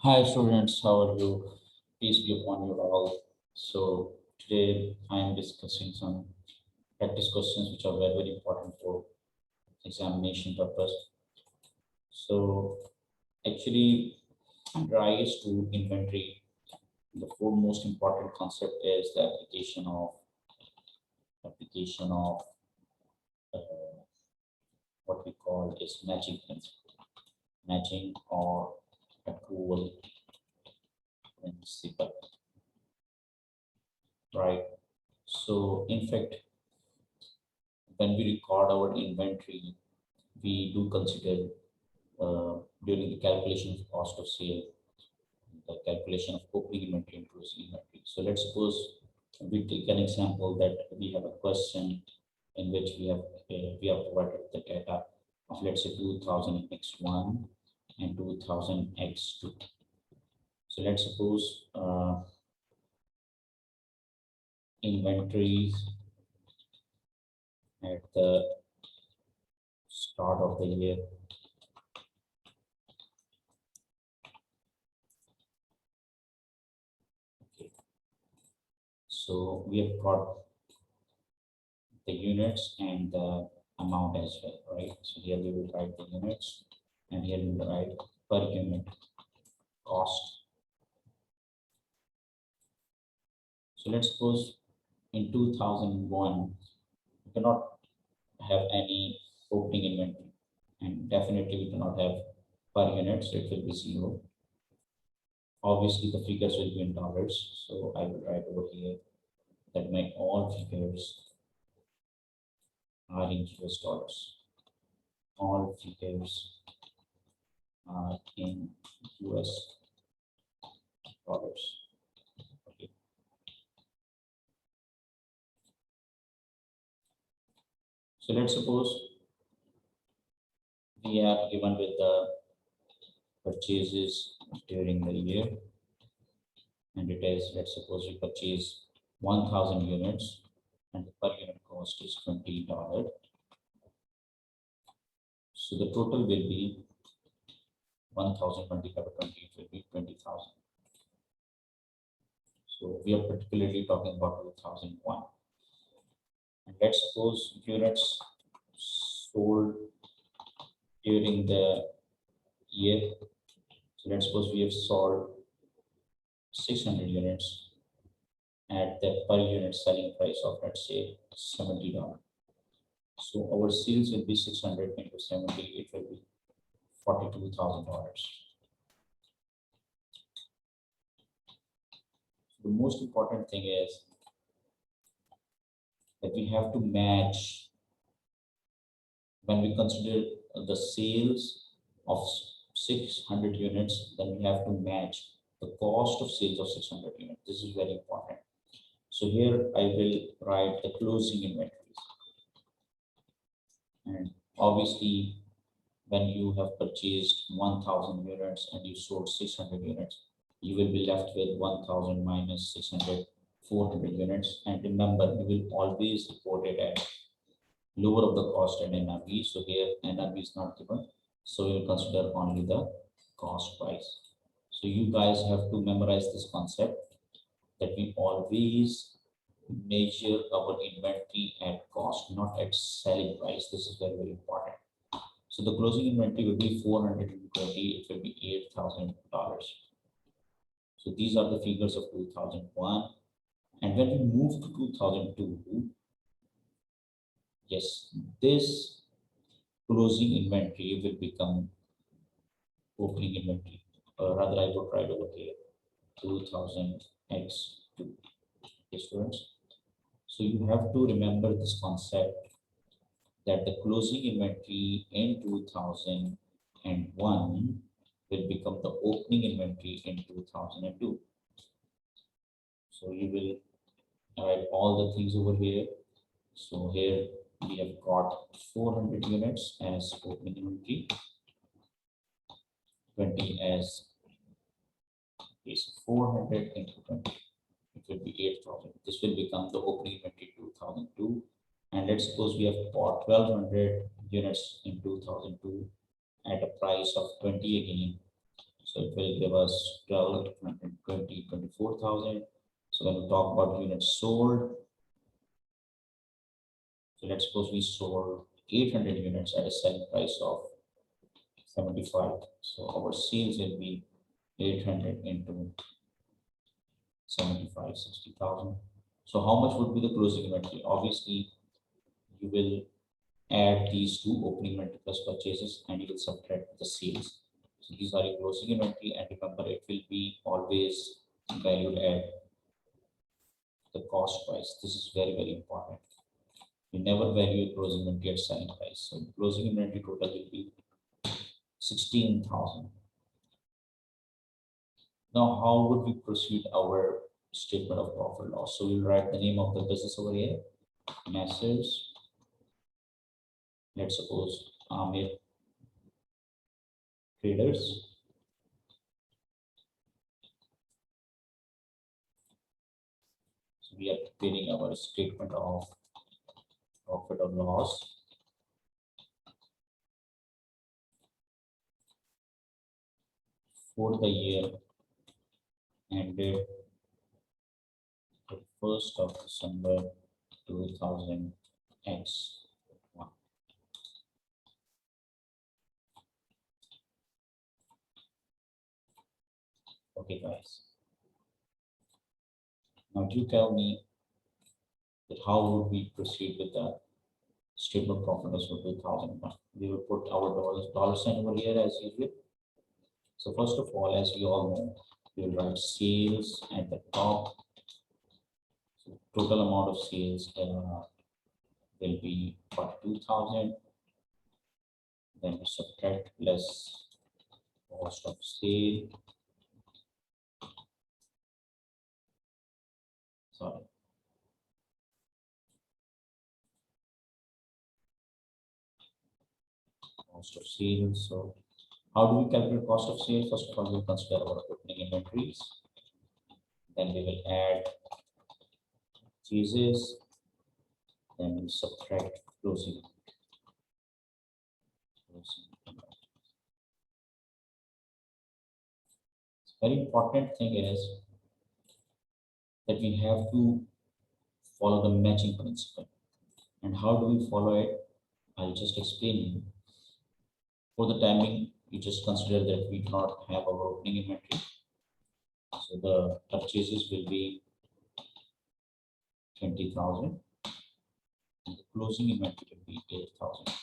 Hi students, how are you? Peace be upon you all. So today I am discussing some practice questions which are very, very important for examination purpose. So actually, rise to inventory, the four most important concept is the application of uh, what we call is matching principle, matching or accrual principle, right? So in fact, when we record our inventory, we do consider during the calculation of cost of sale, the calculation of opening inventory and closing inventory. So let's suppose we take an example that we have a question in which we have provided the data of, let's say, 2000 x1 and 2000 x2. So let's suppose inventories at the start of the year. Okay. So we have got the units and the amount as well, right? So here we will write the units and here we will write per unit cost. So let's suppose in 2001, we cannot have any opening inventory, and definitely we cannot have per unit, so it will be zero. Obviously, the figures will be in dollars, so I will write over here that my all figures are in US dollars. All figures are in US dollars. Okay. So let's suppose we are given with the purchases during the year, and it is, let's suppose we purchase 1000 units and the per unit cost is $20. So the total will be 1000 multiplied by 20, it will be 20,000. So we are particularly talking about 2001. And let's suppose units sold during the year. So let's suppose we have sold 600 units at the per unit selling price of, let's say, $70. So our sales will be 600 into 70, it will be $42,000. The most important thing is that we have to match when we consider the sales of 600 units, then we have to match the cost of sales of 600 units. This is very important. So here I will write the closing inventories. And obviously, when you have purchased 1000 units and you sold 600 units, you will be left with 1000 minus 600, 400 units. And remember, we will always report it at lower of the cost and NRV. So here NRV is not given. So we will consider only the cost price. So you guys have to memorize this concept that we always measure our inventory at cost, not at selling price. This is very, very important. So the closing inventory will be 420, it will be $8,000. So these are the figures of 2001. And when we move to 2002, yes, this closing inventory will become opening inventory. Rather, I would write over here 2000 x2. Okay, students. So you have to remember this concept that the closing inventory in 2001 will become the opening inventory in 2002. So you will write all the things over here. So here we have got 400 units as opening inventory, 20 as is 400 into 20. It will be 8,000. This will become the opening inventory 2002. And let's suppose we have bought 1200 units in 2002 at a price of 20 again. So it will give us 12, 20, 24,000. So when we talk about units sold, so let's suppose we sold 800 units at a selling price of 75. So our sales will be 800 into 75, 60,000. So how much would be the closing inventory? Obviously, you will add these two, opening inventory plus purchases, and you will subtract the sales. So these are your closing inventory, and remember it will be always valued at the cost price. This is very, very important. You never value your closing inventory at selling price. So closing inventory total will be 16,000. Now, how would we proceed our statement of profit loss? So we'll write the name of the business over here, Messrs. Let's suppose Amir Traders. So we are preparing our statement of profit or loss for the year ended the 1st of December 2000X1. Okay, guys. Now you tell me that how would we proceed with the statement profit loss for 2001? We will put our dollar sign over here as usual. So first of all, as we all know, we will write sales at the top. So total amount of sales will be 42,000. Then we subtract less cost of sale. Sorry. Cost of sales. So how do we calculate cost of sales? First of all, we'll consider our opening inventories. Then we will add purchases. Then we subtract closing. Very important thing is that we have to follow the matching principle. And how do we follow it? I'll just explain you. For the timing, you just consider that we do not have our opening inventory. So the purchases will be 20,000 and the closing inventory will be 8,000.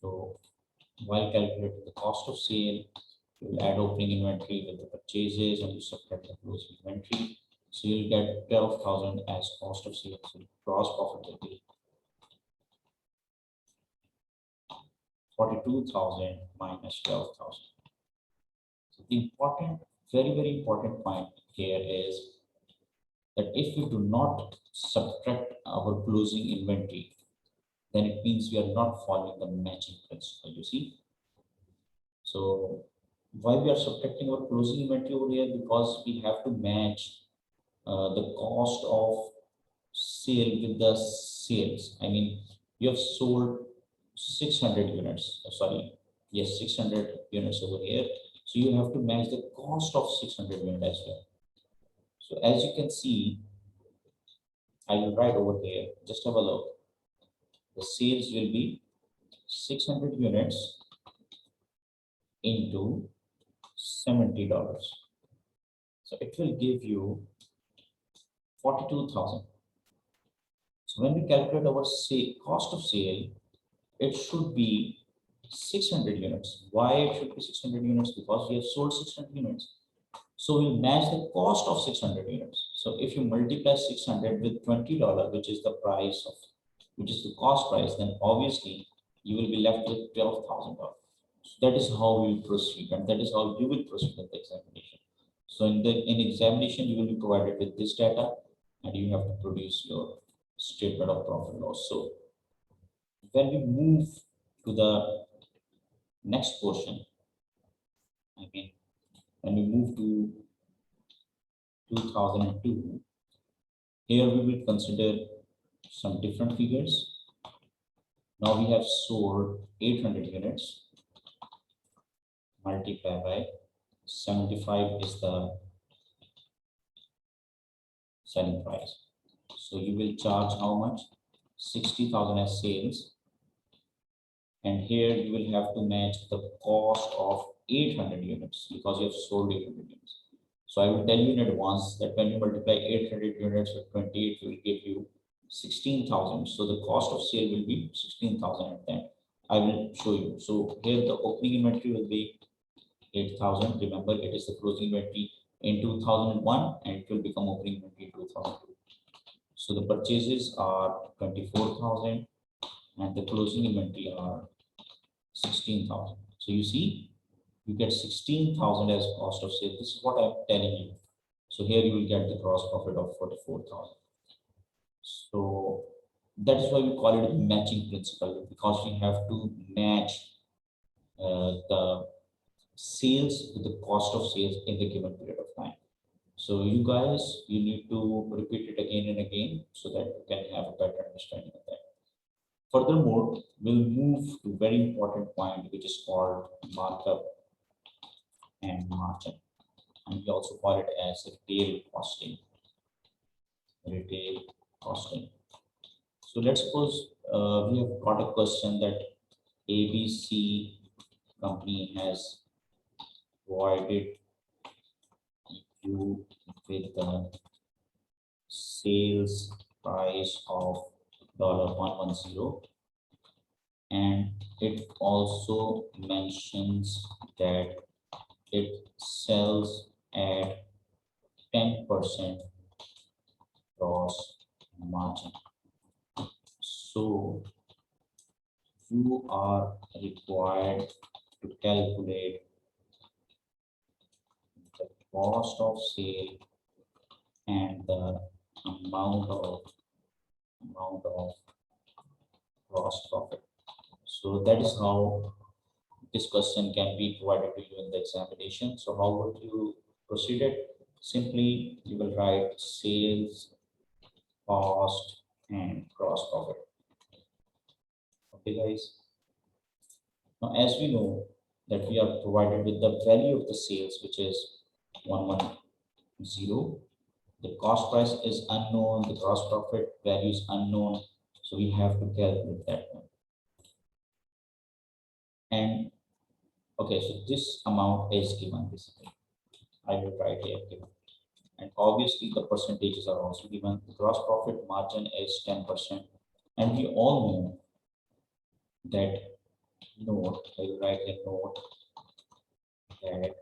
So while calculating the cost of sale, you will add opening inventory with the purchases and you subtract the closing inventory. So you'll get 12,000 as cost of sales. So gross profit will be 42,000 minus 12,000. So the important, very, very important point here is that if we do not subtract our closing inventory, then it means we are not following the matching principle, you see. So why we are subtracting our closing inventory over here? Because we have to match the cost of sale with the sales. I mean, you have sold 600 units, sorry, yes, 600 units over here. So you have to match the cost of 600 units as well. So as you can see, I will write over here, just have a look. The sales will be 600 units into $70. So it will give you 42,000. So when we calculate our cost of sale, it should be 600 units. Why it should be 600 units? Because we have sold 600 units. So we'll match the cost of 600 units. So if you multiply 600 with $20, which is the price of, which is the cost price, then obviously you will be left with $12,000. So that is how we will proceed, and that is how you will proceed with the examination. So in examination, you will be provided with this data, and you have to produce your statement of profit loss. So when we move to the next portion, I mean, when we move to 2002, here we will consider some different figures. Now we have sold 800 units. multiply by 75 is the selling price. So you will charge how much? 60,000 as sales, and here you will have to match the cost of 800 units because you have sold 800 units. So I will tell you in advance that when you multiply 800 units with 28, it will give you 16,000. So the cost of sale will be 16,000 at that. I will show you. So here the opening inventory will be 8,000. Remember, it is the closing inventory in 2001 and it will become opening inventory in 2002. So the purchases are 24,000 and the closing inventory are 16,000. So you see, you get 16,000 as cost of sale. This is what I'm telling you. So here you will get the gross profit of 44,000. So that is why we call it a matching principle, because we have to match the sales with the cost of sales in the given period of time. So you guys, you need to repeat it again and again so that you can have a better understanding of that. Furthermore, we'll move to very important point, which is called markup and margin. And we also call it as retail costing. Retail costing. So let's suppose we have got a question that ABC company has provided you with the sales price of $110, and it also mentions that it sells at 10% gross margin. So you are required to calculate the cost of sale and the amount of gross profit. So that is how this question can be provided to you in the examination. So how would you proceed it? Simply you will write sales, cost, and gross profit. Okay, guys. Now, as we know that we are provided with the value of the sales, which is 110, the cost price is unknown, the gross profit value is unknown, so we have to calculate that one. And okay, so this amount is given basically. I will write here given. And obviously the percentages are also given. The gross profit margin is 10%. And we all know that note, I will write a note that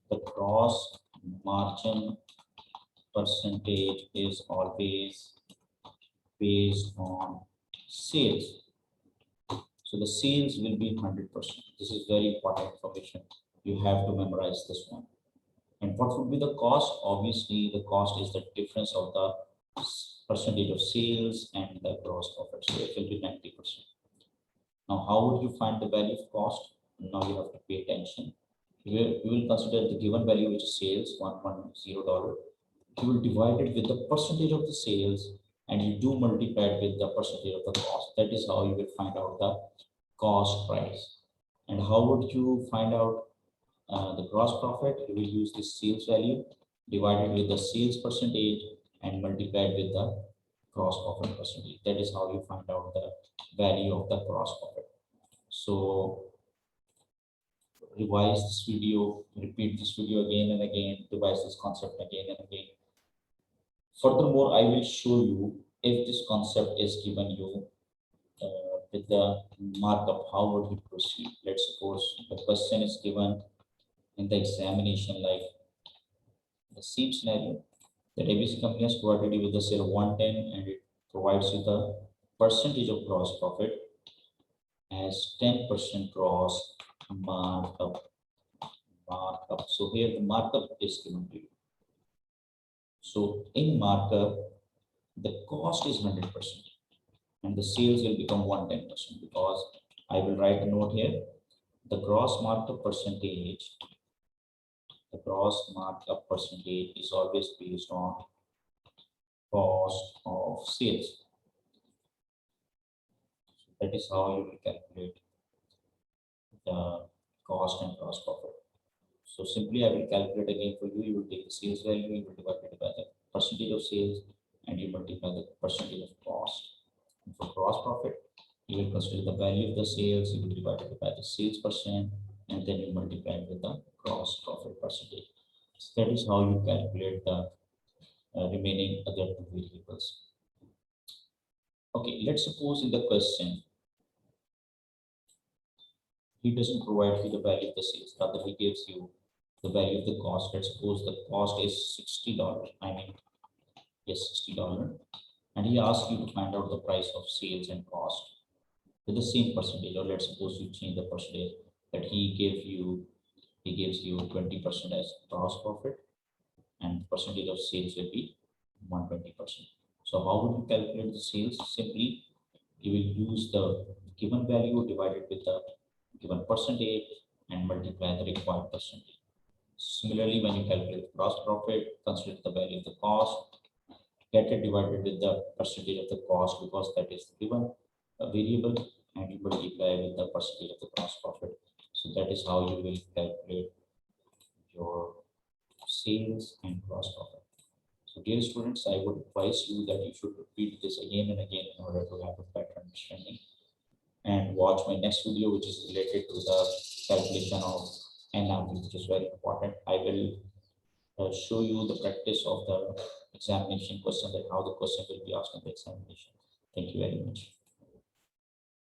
the gross margin percentage is always based on sales. So the sales will be 100%. This is very important information. You have to memorize this one. And what would be the cost? Obviously, the cost is the difference of the percentage of sales and the gross profit. So it will be 90%. Now, how would you find the value of cost? Now you have to pay attention. You will consider the given value, which is sales, $110. You will divide it with the percentage of the sales, and you do multiply it with the percentage of the cost. That is how you will find out the cost price. And how would you find out the gross profit? You will use this sales value divided with the sales percentage and multiplied with the gross profit percentage. That is how you find out the value of the gross profit. So revise this video, repeat this video again and again, revise this concept again and again. Furthermore, I will show you if this concept is given you with the markup, how would you proceed? Let's suppose the question is given in the examination like the same scenario that ABC company has provided you with the sale of 110 and it provides you the percentage of gross profit as 10% gross markup. So here the markup is given to you. So in markup, the cost is 100% and the sales will become 110% because I will write a note here. The gross markup percentage is always based on cost of sales. So that is how you will calculate the cost and gross profit. So simply I will calculate again for you. You will take the sales value, you will divide it by the percentage of sales, and you multiply the percentage of cost. And for gross profit, you will consider the value of the sales, you will divide it by the sales percent, and then you multiply it with the gross profit percentage. So that is how you calculate the remaining other two variables. Okay, let's suppose in the question he doesn't provide you the value of the sales, rather he gives you the value of the cost. Let's suppose the cost is $60. I mean, yes, $60. And he asks you to find out the price of sales and cost with the same percentage. Or let's suppose you change the percentage that he gives you 20% as gross profit, and percentage of sales will be 120%. So how would you calculate the sales? Simply, you will use the given value divided with the given percentage and multiply the required percentage. Similarly, when you calculate gross profit, consider the value of the cost, get it divided with the percentage of the cost because that is the given variable, and you multiply with the percentage of the gross profit. So that is how you will calculate your sales and gross profit. So dear students, I would advise you that you should repeat this again and again in order to have a better understanding, and watch my next video, which is related to the calculation of NRV, which is very important. I will show you the practice of the examination question, that how the question will be asked in the examination. Thank you very much.